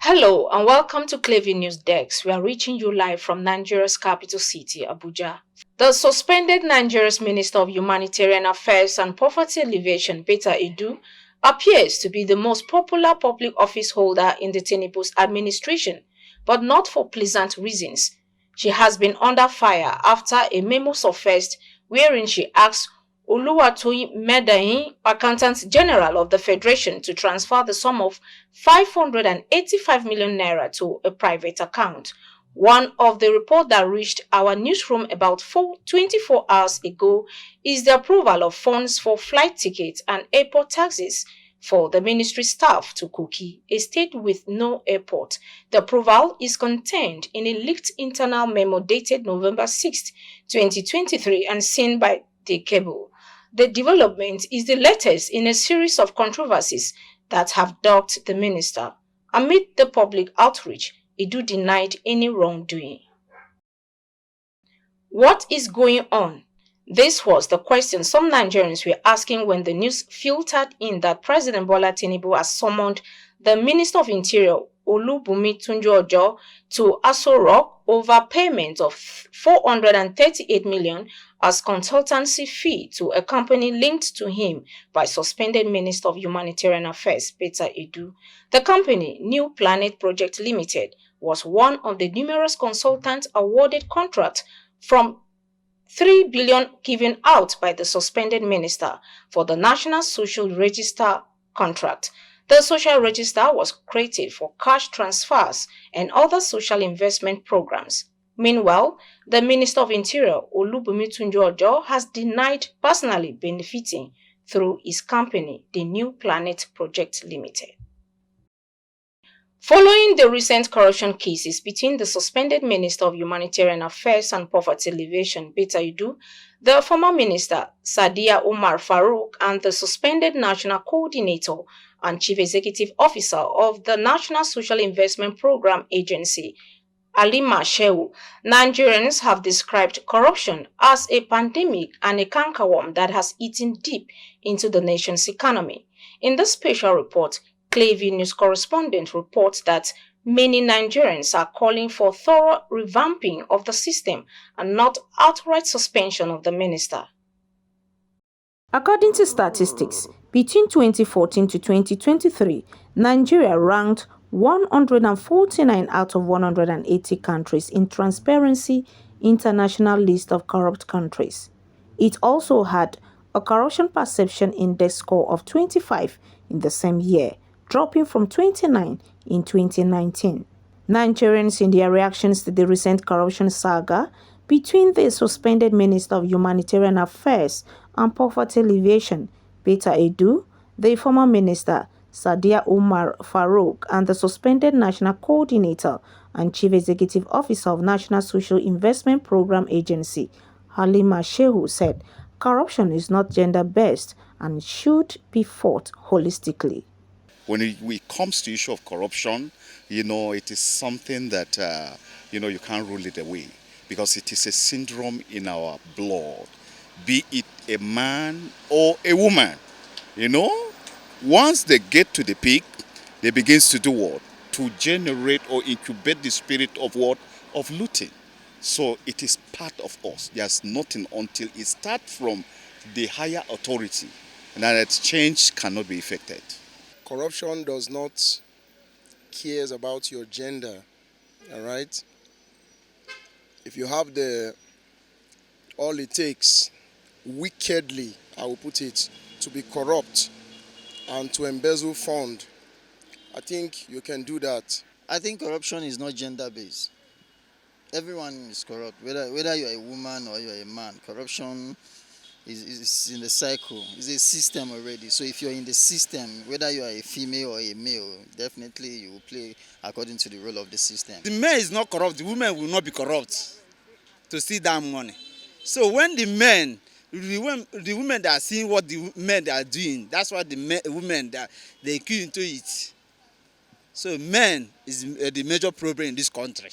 Hello and welcome to Clever News Desk. We are reaching you live from Nigeria's capital city, Abuja. The suspended Nigeria's Minister of Humanitarian Affairs and Poverty Alleviation, Betta Edu, appears to be the most popular public office holder in the Tinubu's administration, but not for pleasant reasons. She has been under fire after a memo surfaced wherein she asked Oluwatoyin Medahin, Accountant General of the Federation, to transfer the sum of 585 million naira to a private account. One of the reports that reached our newsroom about 24 hours ago is the approval of funds for flight tickets and airport taxes for the ministry staff to Kogi, a state with no airport. The approval is contained in a leaked internal memo dated November 6, 2023 and seen by the cable. The development is the latest in a series of controversies that have dogged the minister. Amid the public outreach, Edu denied any wrongdoing. What is going on? This was the question some Nigerians were asking when the news filtered in that President Bola Tinubu has summoned the Minister of Interior, Olubunmi Tunji-Ojo, to Aso Rock over payment of 438 million as consultancy fee to a company linked to him by suspended Minister of Humanitarian Affairs, Betta Edu. The company, New Planet Project Limited, was one of the numerous consultants awarded contracts from 3 billion given out by the suspended minister for the National Social Register contract. The social register was created for cash transfers and other social investment programs. Meanwhile, the Minister of Interior, Olubunmi Tunji-Ojo, has denied personally benefiting through his company, the New Planet Project Limited. Following the recent corruption cases between the suspended Minister of Humanitarian Affairs and Poverty Alleviation, Betta Edu, the former Minister, Sadiya Umar Farouk, and the suspended National Coordinator and Chief Executive Officer of the National Social Investment Program Agency, Halima Shehu, Nigerians have described corruption as a pandemic and a cankerworm that has eaten deep into the nation's economy. In this special report, Clever News correspondent reports that many Nigerians are calling for thorough revamping of the system and not outright suspension of the minister. According to statistics, between 2014 to 2023, Nigeria ranked 149 out of 180 countries in Transparency International list of corrupt countries. It also had a corruption perception index score of 25 in the same year, dropping from 29 in 2019. Nigerians, in their reactions to the recent corruption saga between the suspended Minister of Humanitarian Affairs and Poverty Alleviation, Betta Edu, the former Minister, Sadiya Umar Farouk, and the suspended National Coordinator and Chief Executive Officer of National Social Investment Program Agency, Halima Shehu, said corruption is not gender-based and should be fought holistically. When it comes to the issue of corruption, it is something that, you can't rule it away because it is a syndrome in our blood, be it a man or a woman. Once they get to the peak, they begin to do what? To generate or incubate the spirit of what? Of looting. So it is part of us. There's nothing until it starts from the higher authority, and that change cannot be effected. Corruption does not care about your gender, all right? If you have all it takes, wickedly, I will put it, to be corrupt and to embezzle fund, I think you can do that. I think corruption is not gender-based. Everyone is corrupt, whether you're a woman or you're a man. Corruption is in the cycle. It's a system already. So if you're in the system, whether you are a female or a male, definitely you will play according to the role of the system. The man is not corrupt. The woman will not be corrupt to see that money. So when the women that are seeing what the men are doing, that's what the women that they key into it. So men is the major problem in this country.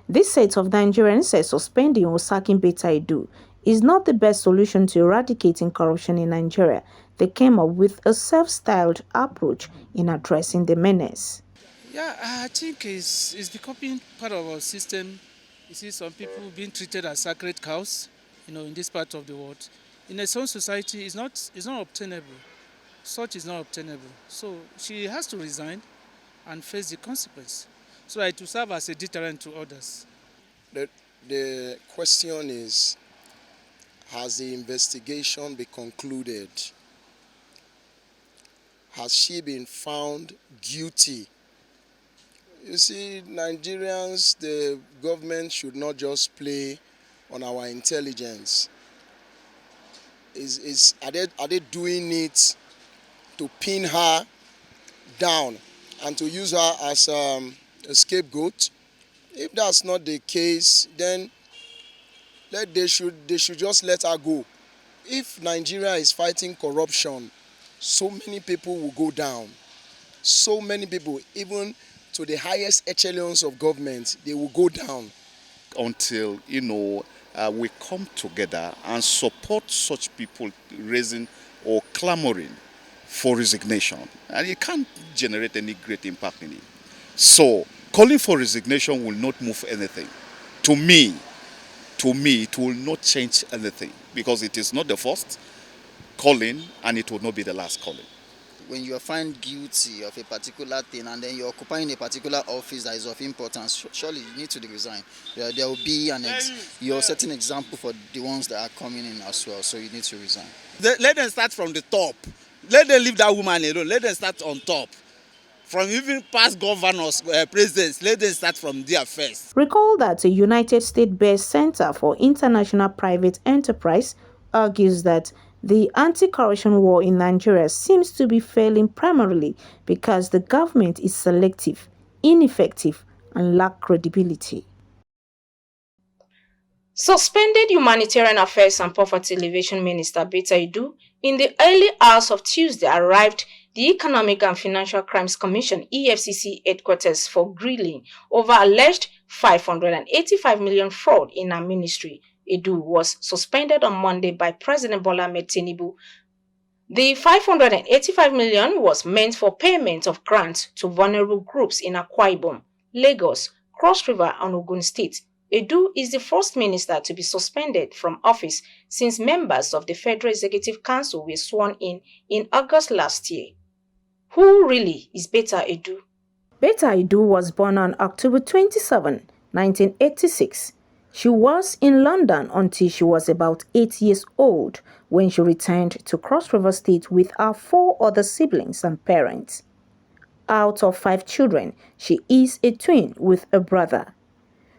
This set of Nigerians says suspending or sacking Betta Edu is not the best solution to eradicating corruption in Nigeria. They came up with a self-styled approach in addressing the menace. Yeah, I think it's becoming part of our system. You see some people being treated as sacred cows, in this part of the world. In a some society, it's not obtainable. Such is not obtainable. So she has to resign and face the consequence, so that it will serve as a deterrent to others. The, the question is, has the investigation been concluded? Has she been found guilty? You see, Nigerians, the government should not just play on our intelligence. Are they doing it to pin her down and to use her as a scapegoat? If that's not the case, then they should just let her go. If Nigeria is fighting corruption, so many people will go down. So many people, even to the highest echelons of government, they will go down. Until we come together and support such people raising or clamoring for resignation, and it can't generate any great impact in it. So calling for resignation will not move anything. To me, it will not change anything, because it is not the first calling and it will not be the last calling. When you are found guilty of a particular thing and then you're occupying a particular office that is of importance, surely you need to resign. There will be you're setting example for the ones that are coming in as well, so you need to resign. Let them start from the top. Let them leave that woman alone. Let them start on top. From even past governors, presidents, let them start from there first. Recall that a United States-based Center for International Private Enterprise argues that the anti-corruption war in Nigeria seems to be failing primarily because the government is selective, ineffective, and lacks credibility. Suspended Humanitarian Affairs and Poverty Alleviation Minister Betta Edu in the early hours of Tuesday arrived the Economic and Financial Crimes Commission (EFCC) headquarters for grilling over alleged 585 million fraud in her ministry. Edu was suspended on Monday by President Bola Ahmed Tinubu. The 585 million was meant for payment of grants to vulnerable groups in Akwa Ibom, Lagos, Cross River, and Ogun State. Edu is the first minister to be suspended from office since members of the Federal Executive Council were sworn in August last year. Who really is Betta Edu? Betta Edu was born on October 27, 1986. She was in London until she was about 8 years old when she returned to Cross River State with her 4 other siblings and parents. Out of 5 children, she is a twin with a brother.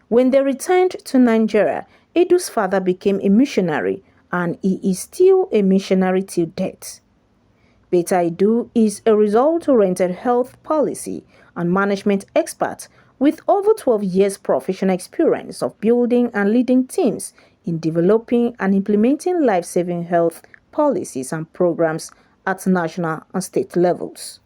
When they returned to Nigeria, Edu's father became a missionary and he is still a missionary till death. Betta Edu is a result-oriented health policy and management expert with over 12 years professional experience of building and leading teams in developing and implementing life-saving health policies and programs at national and state levels.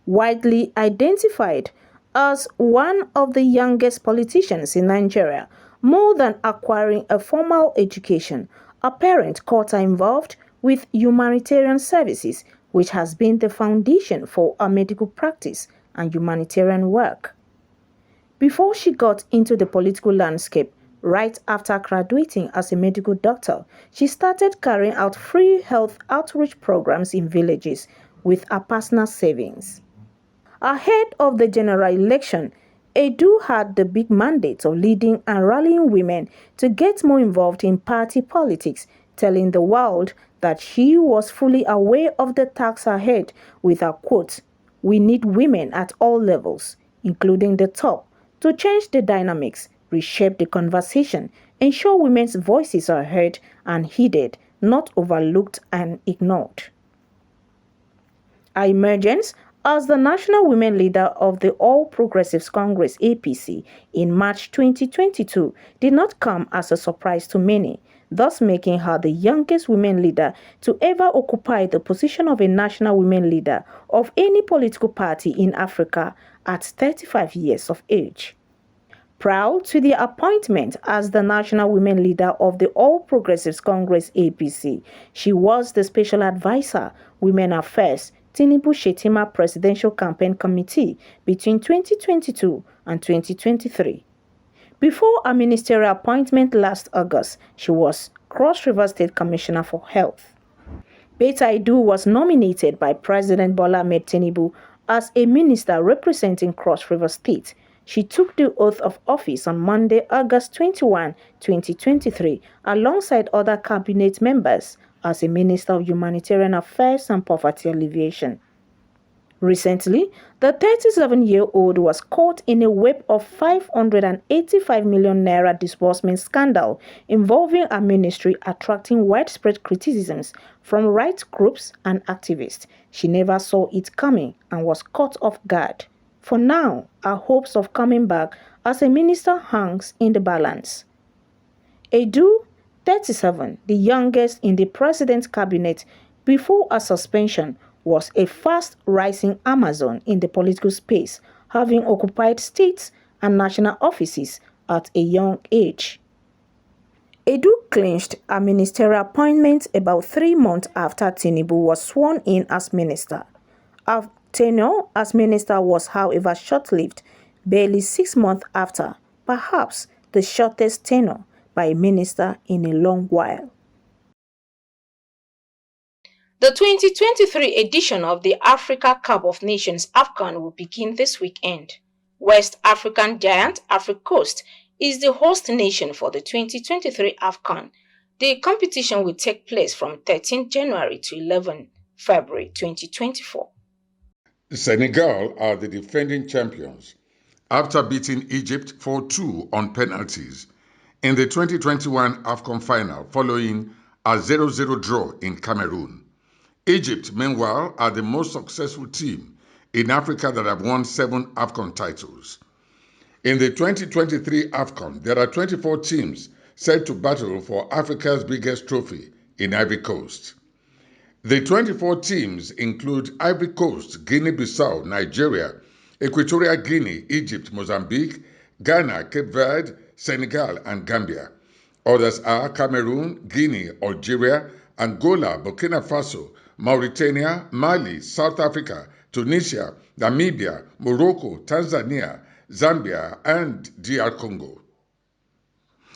Widely identified as one of the youngest politicians in Nigeria, more than acquiring a formal education, her parents got her involved with humanitarian services, which has been the foundation for her medical practice and humanitarian work. Before she got into the political landscape, right after graduating as a medical doctor, she started carrying out free health outreach programs in villages with her personal savings. Ahead of the general election, Edu had the big mandate of leading and rallying women to get more involved in party politics, telling the world that she was fully aware of the task ahead with her quote, "We need women at all levels, including the top, to change the dynamics, reshape the conversation, ensure women's voices are heard and heeded, not overlooked and ignored." Her emergence as the national women leader of the All Progressives Congress (APC) in March 2022 did not come as a surprise to many, thus making her the youngest women leader to ever occupy the position of a national women leader of any political party in Africa at 35 years of age. Prior to the appointment as the national women leader of the All Progressives Congress (APC), she was the special advisor, Women Affairs, Tinubu-Shettima Presidential Campaign Committee between 2022 and 2023. Before her ministerial appointment last August, she was Cross River State Commissioner for Health. Betta Edu was nominated by President Bola Ahmed Tinubu as a minister representing Cross River State. She took the oath of office on Monday, August 21, 2023, alongside other cabinet members as a Minister of Humanitarian Affairs and Poverty Alleviation. Recently, the 37-year-old was caught in a web of 585 million naira disbursement scandal involving her ministry, attracting widespread criticisms from rights groups and activists. She never saw it coming and was caught off guard. For now, her hopes of coming back as a minister hangs in the balance. Edu, 37, the youngest in the president's cabinet before her suspension, was a fast-rising Amazon in the political space, having occupied state and national offices at a young age. Edu clinched her ministerial appointment about 3 months after Tinubu was sworn in as minister. Her tenure as minister was, however, short-lived, barely 6 months after, perhaps the shortest tenure by a minister in a long while. The 2023 edition of the Africa Cup of Nations AFCON will begin this weekend. West African giant Africa Coast is the host nation for the 2023 AFCON. The competition will take place from 13 January to 11 February 2024. Senegal are the defending champions after beating Egypt 4-2 on penalties in the 2021 AFCON final following a 0-0 draw in Cameroon. Egypt, meanwhile, are the most successful team in Africa that have won 7 AFCON titles. In the 2023 AFCON, there are 24 teams set to battle for Africa's biggest trophy in Ivory Coast. The 24 teams include Ivory Coast, Guinea-Bissau, Nigeria, Equatorial Guinea, Egypt, Mozambique, Ghana, Cape Verde, Senegal, and Gambia. Others are Cameroon, Guinea, Algeria, Angola, Burkina Faso, Mauritania, Mali, South Africa, Tunisia, Namibia, Morocco, Tanzania, Zambia, and DR Congo.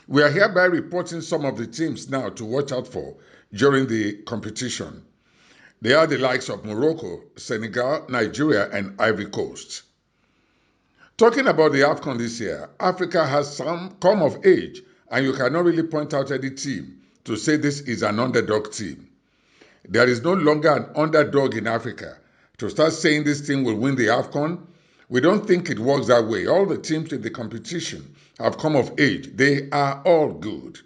We are hereby reporting some of the teams now to watch out for during the competition. They are the likes of Morocco, Senegal, Nigeria, and Ivory Coast. Talking about the AFCON this year, Africa has some come of age, and you cannot really point out any team to say this is an underdog team. There is no longer an underdog in Africa. To start saying this team will win the AFCON, we don't think it works that way. All the teams in the competition have come of age. They are all good.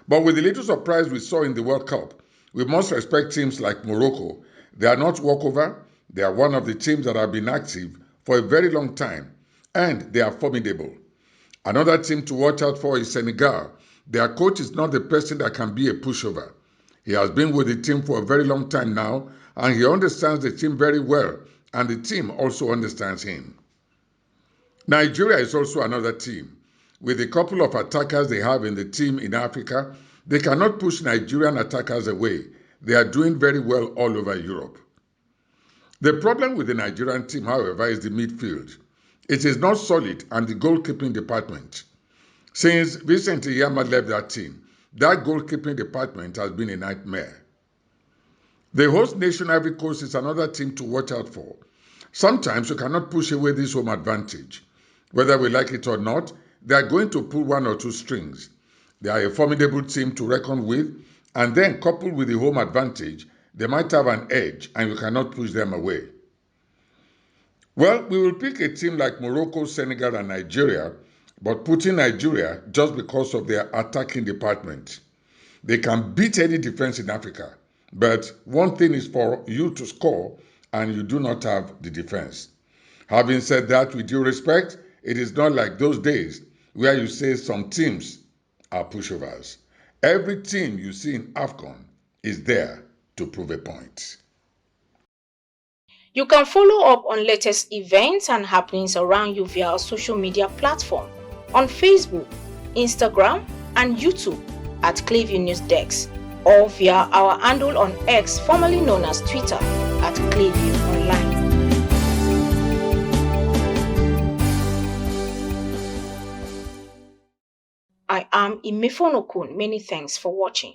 But with the little surprise we saw in the World Cup, we must respect teams like Morocco. They are not walkover. They are one of the teams that have been active for a very long time, and they are formidable. Another team to watch out for is Senegal. Their coach is not the person that can be a pushover. He has been with the team for a very long time now, and he understands the team very well, and the team also understands him. Nigeria is also another team. With a couple of attackers they have in the team in Africa, they cannot push Nigerian attackers away. They are doing very well all over Europe. The problem with the Nigerian team, however, is the midfield. It is not solid, and the goalkeeping department. Since Vincent Iyama left that team, that goalkeeping department has been a nightmare. The host nation Ivory Coast is another team to watch out for. Sometimes you cannot push away this home advantage. Whether we like it or not, they are going to pull 1 or 2 strings. They are a formidable team to reckon with, and then coupled with the home advantage, they might have an edge and you cannot push them away. Well, we will pick a team like Morocco, Senegal, and Nigeria, but putting Nigeria just because of their attacking department. They can beat any defense in Africa, but one thing is for you to score and you do not have the defense. Having said that, with due respect, it is not like those days where you say some teams are pushovers. Every team you see in AFCON is there to prove a point. You can follow up on latest events and happenings around you via our social media platform on Facebook, Instagram, and YouTube at Clearview News Desk, or via our handle on X, formerly known as Twitter, at Clearview. I am Imefonokun. Many thanks for watching.